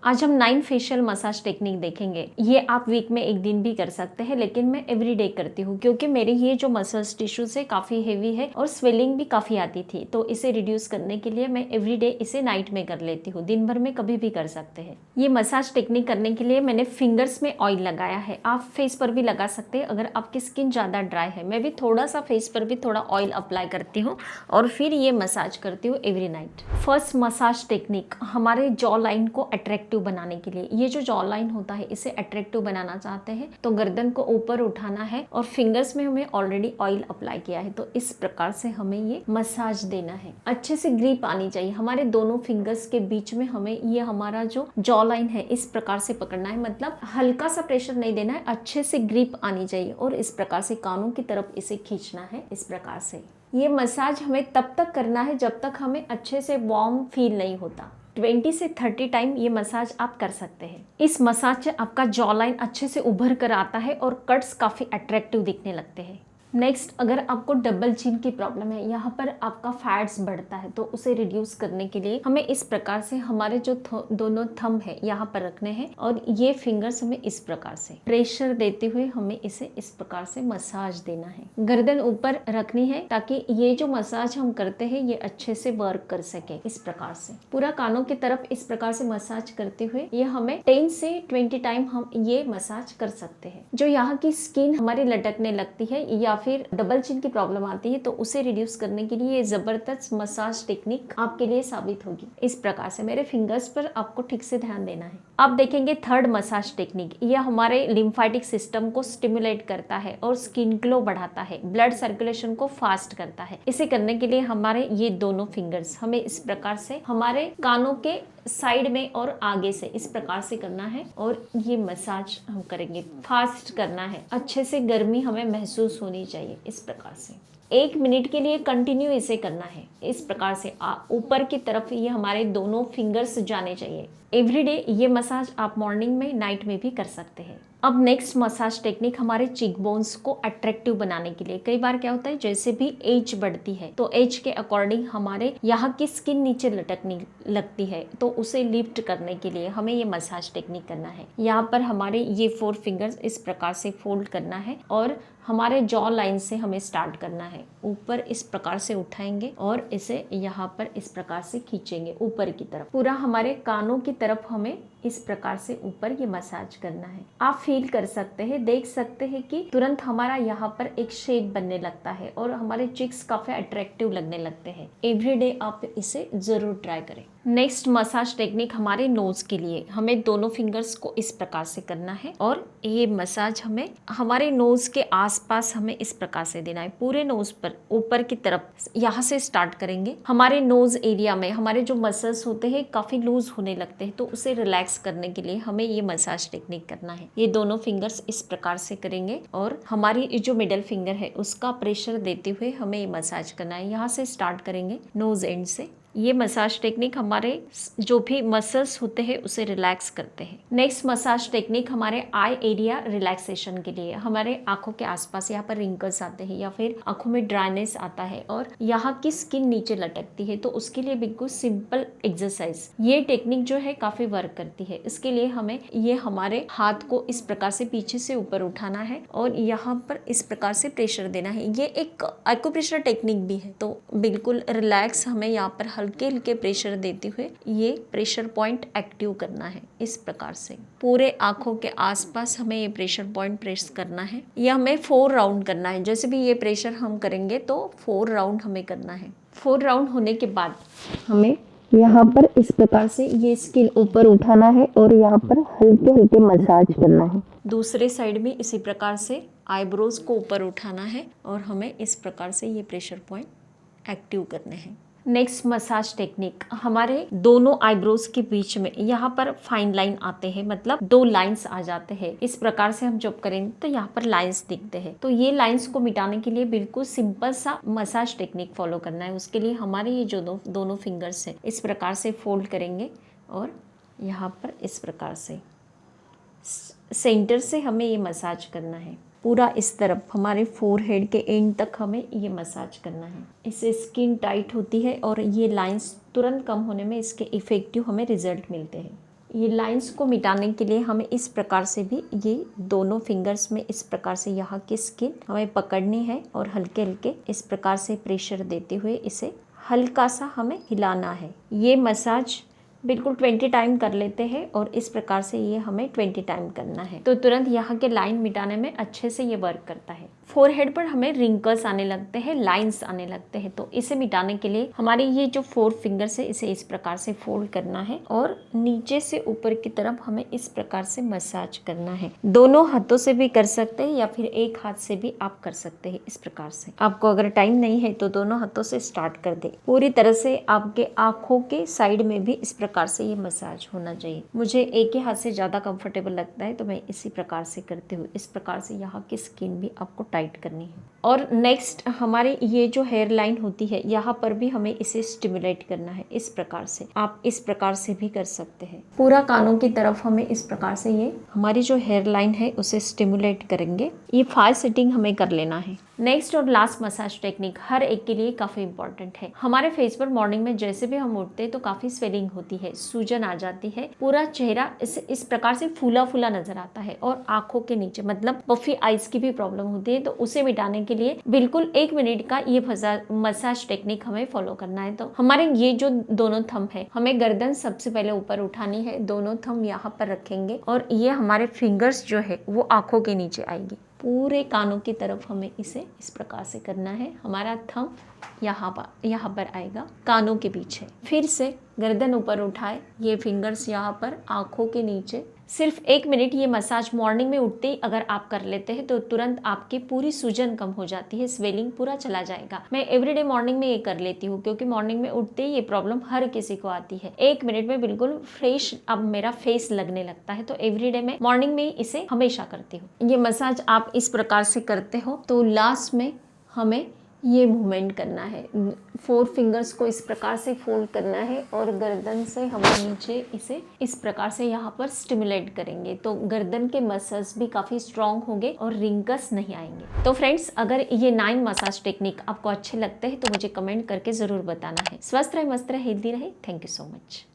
आज हम 9 facial massage technique देखेंगे। ये आप वीक में एक दिन भी कर सकते हैं, लेकिन मैं एवरीडे करती हूँ क्योंकि मेरे ये जो मसल्स टिश्यूज है काफी हेवी है और स्वेलिंग भी काफी आती थी, तो इसे रिड्यूस करने के लिए मैं एवरीडे इसे नाइट में कर लेती हूँ। दिन भर में कभी भी कर सकते हैं। ये मसाज टेक्निक करने के लिए मैंने फिंगर्स में ऑयल लगाया है। आप फेस पर भी लगा सकते हैं अगर आपकी स्किन ज्यादा ड्राई है। मैं भी थोड़ा सा फेस पर भी थोड़ा ऑयल अप्लाई करती हूँ और फिर ये मसाज करती हूँ every night. First massage technique हमारे जॉ लाइन को अट्रैक्टिव बनाने के लिए। ये जो जॉ लाइन होता है इसे अट्रैक्टिव बनाना चाहते हैं तो गर्दन को ऊपर उठाना है और फिंगर्स में हमें ऑलरेडी ऑयल अप्लाई किया है, तो इस प्रकार से हमें ये मसाज देना है। अच्छे से ग्रिप आनी चाहिए हमारे दोनों फिंगर्स के बीच में। हमें ये हमारा जो जॉ लाइन है इस प्रकार से पकड़ना है, मतलब हल्का सा प्रेशर नहीं देना है, अच्छे से ग्रिप आनी चाहिए और इस प्रकार से कानों की तरफ इसे खींचना है। इस प्रकार से ये मसाज हमें तब तक करना है जब तक हमें अच्छे से वार्म फील नहीं होता। 20 से 30 टाइम ये मसाज आप कर सकते हैं। इस मसाज से आपका जॉ लाइन अच्छे से उभर कर आता है और कट्स काफी अट्रैक्टिव दिखने लगते हैं। नेक्स्ट, अगर आपको डबल चिन की प्रॉब्लम है, यहाँ पर आपका फैट्स बढ़ता है, तो उसे रिड्यूस करने के लिए हमें इस प्रकार से हमारे जो दोनों थंब है यहाँ पर रखने हैं और ये फिंगर्स हमें इस प्रकार से प्रेशर देते हुए हमें इसे इस प्रकार से मसाज देना है। गर्दन ऊपर रखनी है ताकि ये जो मसाज हम करते हैं ये अच्छे से वर्क कर सके। इस प्रकार से पूरा कानों की तरफ इस प्रकार से मसाज करते हुए ये हमें 10 से 20 टाइम हम ये मसाज कर सकते हैं। जो यहाँ की स्किन हमारी लटकने लगती है या फिर डबल चिन की प्रॉब्लम आती है तो उसे रिड्यूस करने के लिए ये जबरदस्त मसाज टेक्निक आपके लिए साबित होगी। इस प्रकार से मेरे फिंगर्स पर आपको ठीक से ध्यान देना है। अब देखेंगे थर्ड मसाज टेक्निक। यह हमारे लिम्फेटिक सिस्टम को स्टिमुलेट करता है और स्किन ग्लो बढ़ाता है, ब्लड सर्कुलेशन को फास्ट करता है। इसे करने के लिए हमारे ये दोनों फिंगर्स हमें इस प्रकार से हमारे कानों के साइड में और आगे से इस प्रकार से करना है और ये मसाज हम करेंगे। फास्ट करना है, अच्छे से गर्मी हमें महसूस होनी चाहिए। इस प्रकार से 1 मिनट के लिए कंटिन्यू इसे करना है। इस प्रकार से ऊपर की तरफ ये हमारे दोनों फिंगर्स जाने चाहिए। एवरीडे ये मसाज आप मॉर्निंग में, नाइट में भी कर सकते हैं। अब नेक्स्ट मसाज टेक्निक हमारे चीक बोन्स को अट्रैक्टिव बनाने के लिए। कई बार क्या होता है, जैसे भी एज बढ़ती है तो एज के अकॉर्डिंग हमारे यहाँ की स्किन नीचे लटकने लगती है, तो उसे लिफ्ट करने के लिए हमें ये मसाज टेक्निक करना है। यहाँ पर हमारे ये 4 फिंगर्स इस प्रकार से फोल्ड करना है और हमारे जॉ लाइन से हमें स्टार्ट करना है। ऊपर इस प्रकार से उठाएंगे और इसे यहाँ पर इस प्रकार से खींचेंगे ऊपर की तरफ। पूरा हमारे कानों की तरफ हमें इस प्रकार से ऊपर ये मसाज करना है। आप फील कर सकते हैं, देख सकते हैं कि तुरंत हमारा यहाँ पर एक शेप बनने लगता है और हमारे चिक्स काफी अट्रैक्टिव लगने लगते हैं। एवरीडे आप इसे जरूर ट्राई करें। नेक्स्ट मसाज टेक्निक हमारे नोज के लिए। हमें दोनों फिंगर्स को इस प्रकार से करना है और ये मसाज हमें हमारे नोज के आसपास हमें इस प्रकार से देना है। पूरे नोज पर ऊपर की तरफ यहाँ से स्टार्ट करेंगे। हमारे नोज एरिया में हमारे जो मसल्स होते हैं काफी लूज होने लगते हैं, तो उसे रिलैक्स करने के लिए हमें ये मसाज टेक्निक करना है। ये दोनों फिंगर्स इस प्रकार से करेंगे और हमारी जो मिडल फिंगर है उसका प्रेशर देते हुए हमें ये मसाज करना है। यहाँ से स्टार्ट करेंगे नोज एंड से। ये मसाज टेक्निक हमारे जो भी मसल्स होते हैं उसे रिलैक्स करते हैं। नेक्स्ट मसाज टेक्निक हमारे आई एरिया रिलैक्सेशन के लिए। हमारे आंखों के आसपास यहाँ पर रिंकल्स आते हैं या फिर आंखों में ड्राइनेस आता है और यहाँ की स्किन नीचे लटकती है, तो उसके लिए बिल्कुल सिंपल एक्सरसाइज ये टेक्निक जो है काफी वर्क करती है। इसके लिए हमें ये हमारे हाथ को इस प्रकार से पीछे से ऊपर उठाना है और यहाँ पर इस प्रकार से प्रेशर देना है। ये एक एक्यूप्रेशर टेक्निक भी है, तो बिल्कुल रिलैक्स हमें यहाँ पर हल्के हल्के प्रेशर देते हुए ये प्रेशर पॉइंट एक्टिव करना है। इस प्रकार से पूरे आंखों के आसपास हमें ये प्रेशर पॉइंट प्रेस करना है। ये हमें 4 राउंड करना है। जैसे भी ये प्रेशर हम करेंगे तो 4 राउंड हमें करना है। 4 राउंड होने के बाद हमें यहाँ पर इस प्रकार से ये स्किन ऊपर उठाना है और यहाँ पर हल्के हल्के मसाज करना है। दूसरे साइड में इसी प्रकार से आईब्रोज को ऊपर उठाना है और हमें इस प्रकार से ये प्रेशर पॉइंट एक्टिव करने हैं। नेक्स्ट मसाज टेक्निक हमारे दोनों आईब्रोज के बीच में यहाँ पर फाइन लाइन आते हैं, मतलब 2 लाइंस आ जाते हैं। इस प्रकार से हम जब करेंगे तो यहाँ पर लाइंस दिखते हैं, तो ये लाइंस को मिटाने के लिए बिल्कुल सिंपल सा मसाज टेक्निक फॉलो करना है। उसके लिए हमारे ये जो दोनों फिंगर्स है इस प्रकार से फोल्ड करेंगे और यहाँ पर इस प्रकार से सेंटर से हमें ये मसाज करना है। पूरा इस तरफ हमारे फोरहेड के एंड तक हमें ये मसाज करना है। इससे स्किन टाइट होती है और ये लाइंस तुरंत कम होने में इसके इफेक्टिव हमें रिजल्ट मिलते हैं। ये लाइंस को मिटाने के लिए हमें इस प्रकार से भी ये दोनों फिंगर्स में इस प्रकार से यहाँ की स्किन हमें पकड़नी है और हल्के हल्के इस प्रकार से प्रेशर देते हुए इसे हल्का सा हमें हिलाना है। ये मसाज बिल्कुल 20 टाइम कर लेते हैं और इस प्रकार से ये हमें 20 टाइम करना है, तो तुरंत यहाँ के लाइन मिटाने में अच्छे से ये वर्क करता है। फोरहेड पर हमें रिंकल्स आने लगते हैं, लाइंस आने लगते हैं, तो इसे मिटाने के लिए हमारे ये जो 4 फिंगर्स है इसे इस प्रकार से फोल्ड करना है और नीचे से ऊपर की तरफ हमें इस प्रकार से मसाज करना है। दोनों हाथों से भी कर सकते हैं या फिर एक हाथ से भी आप कर सकते हैं। इस प्रकार से आपको अगर टाइम नहीं है तो दोनों हाथों से स्टार्ट कर दे। पूरी तरह से आपके आंखों के साइड में भी इस प्रकार से ये मसाज होना चाहिए। मुझे एक ही हाथ से ज्यादा कंफर्टेबल लगता है तो मैं इसी प्रकार से करती हूँ। इस प्रकार से यहाँ की स्किन भी आपको टाइट करनी है। और नेक्स्ट हमारे ये जो हेयर लाइन होती है यहाँ पर भी हमें इसे स्टिमुलेट करना है। इस प्रकार से आप इस प्रकार से भी कर सकते हैं। पूरा कानों की तरफ हमें इस प्रकार से ये हमारी जो हेयर लाइन है उसे स्टिमुलेट करेंगे। ये 5 सेटिंग हमें कर लेना है। नेक्स्ट और लास्ट मसाज टेक्निक हर एक के लिए काफी इंपॉर्टेंट है। हमारे फेस पर मॉर्निंग में जैसे भी हम उठते हैं तो काफी स्वेलिंग होती है, सूजन आ जाती है, पूरा चेहरा इस प्रकार से फूला फूला नजर आता है और आंखों के नीचे मतलब पफी आइज की भी प्रॉब्लम होती है। तो उसे मिटाने के लिए बिल्कुल 1 मिनट का ये मसाज टेक्निक हमें फॉलो करना है। तो हमारे ये जो दोनों थंब है हमें गर्दन सबसे पहले ऊपर उठानी है, दोनों थंब यहाँ पर रखेंगे और ये हमारे फिंगर्स जो है वो आंखों के नीचे आएगी। पूरे कानों की तरफ हमें इसे इस प्रकार से करना है। हमारा थंब यहाँ पर आएगा कानों के पीछे। फिर से गर्दन ऊपर उठाए, ये फिंगर्स यहाँ पर आंखों के नीचे। सिर्फ 1 मिनट ये मसाज मॉर्निंग में उठते ही अगर आप कर लेते हैं तो तुरंत आपकी पूरी सूजन कम हो जाती है, स्वेलिंग पूरा चला जाएगा। मैं एवरीडे मॉर्निंग में ये कर लेती हूँ क्योंकि मॉर्निंग में उठते ही ये प्रॉब्लम हर किसी को आती है। 1 मिनट में बिल्कुल फ्रेश अब मेरा फेस लगने लगता है, तो एवरीडे में मॉर्निंग में इसे हमेशा करती हूँ। ये मसाज आप इस प्रकार से करते हो तो लास्ट में हमें ये मूवमेंट करना है। 4 फिंगर्स को इस प्रकार से फोल्ड करना है और गर्दन से हम नीचे इसे इस प्रकार से यहाँ पर स्टिमुलेट करेंगे तो गर्दन के मसल्स भी काफ़ी स्ट्रॉन्ग होंगे और रिंकल्स नहीं आएंगे। तो फ्रेंड्स अगर ये 9 मसाज टेक्निक आपको अच्छे लगते हैं तो मुझे कमेंट करके ज़रूर बताना है। स्वस्थ रहे, मस्त रहे, हेल्दी रहे। Thank you so much.